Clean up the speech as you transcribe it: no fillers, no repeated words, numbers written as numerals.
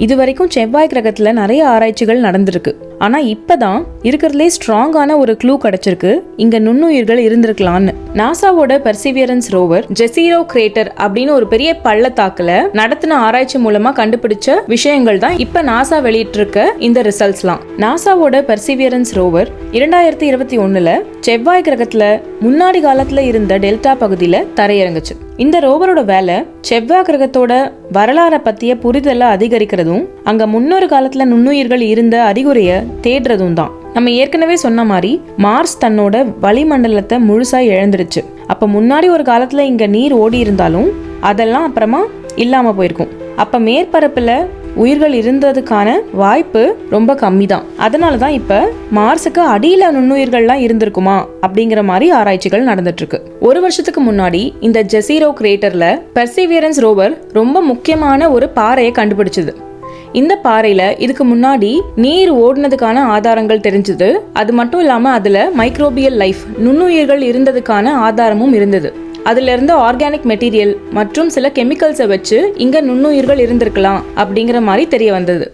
இது வரைக்கும் செவ்வாய் கிரகத்துல நிறைய ஆராய்ச்சிகள் நடந்திருக்கு. ஆனா இப்பதான் இருக்கிறதுலே ஸ்ட்ராங்கான ஒரு க்ளூ கிடைச்சிருக்கு, இங்க நுண்ணுயிர்கள் இருந்திருக்கலாம்னு. நாசாவோட பெர்சிவியரன்ஸ் ரோவர் ஜெசீரோ கிரேட்டர் அப்படின்னு ஒரு பெரிய பள்ளத்தாக்குல நடத்தின ஆராய்ச்சி மூலமா கண்டுபிடிச்ச விஷயங்கள் தான் இப்ப நாசா வெளியிட்டிருக்க இந்த ரிசல்ட்ஸ்லாம். நாசாவோட பெர்சிவியரன்ஸ் ரோவர் 2021 செவ்வாய் கிரகத்துல முன்னாடி காலத்துல இருந்த டெல்டா பகுதியில தரையிறங்குச்சு. இந்த ரோவரோட வேலை செவ்வாய் கிரகத்தோட வரலாறை பத்திய புரிதலை அதிகரிக்கிறதும் அங்க முன்னொரு காலத்துல நுண்ணுயிர்கள் இருந்த அறிகுறிய தேடுறதும் தான். நம்ம ஏற்கனவே சொன்ன மாதிரி மார்ஸ் தன்னோட வளிமண்டலத்தை முழுசா இழந்துருச்சு. அப்ப முன்னாடி ஒரு காலத்துல இங்க நீர் ஓடி இருந்தாலும் அதெல்லாம் அப்புறமா இல்லாம போயிருக்கும். அப்ப மேற்பரப்புல உயிர்கள் இருந்ததுக்கான வாய்ப்பு ரொம்ப கம்மி தான். அதனாலதான் இப்ப மார்ஸுக்கு அடியில நுண்ணுயிர்கள்லாம் இருந்திருக்குமா அப்படிங்கிற மாதிரி ஆராய்ச்சிகள் நடந்துட்டு இருக்கு. ஒரு வருஷத்துக்கு முன்னாடி இந்த ஜெசீரோ கிரேட்டர்ல பெர்சிவியரன்ஸ் ரோவர் ரொம்ப முக்கியமான ஒரு பாறையை கண்டுபிடிச்சது. இந்த பாறையில இதுக்கு முன்னாடி நீர் ஓடுனதுக்கான ஆதாரங்கள் தெரிஞ்சது. அது மட்டும் இல்லாம அதுல மைக்ரோபியல் லைஃப் நுண்ணுயிர்கள் இருந்ததுக்கான ஆதாரமும் இருந்தது. அதுல இருந்து ஆர்கானிக் மெட்டீரியல் மற்றும் சில கெமிக்கல்ஸை வச்சு இங்க நுண்ணுயிர்கள் இருந்திருக்கலாம் அப்படிங்கிற மாதிரி தெரிய வந்தது.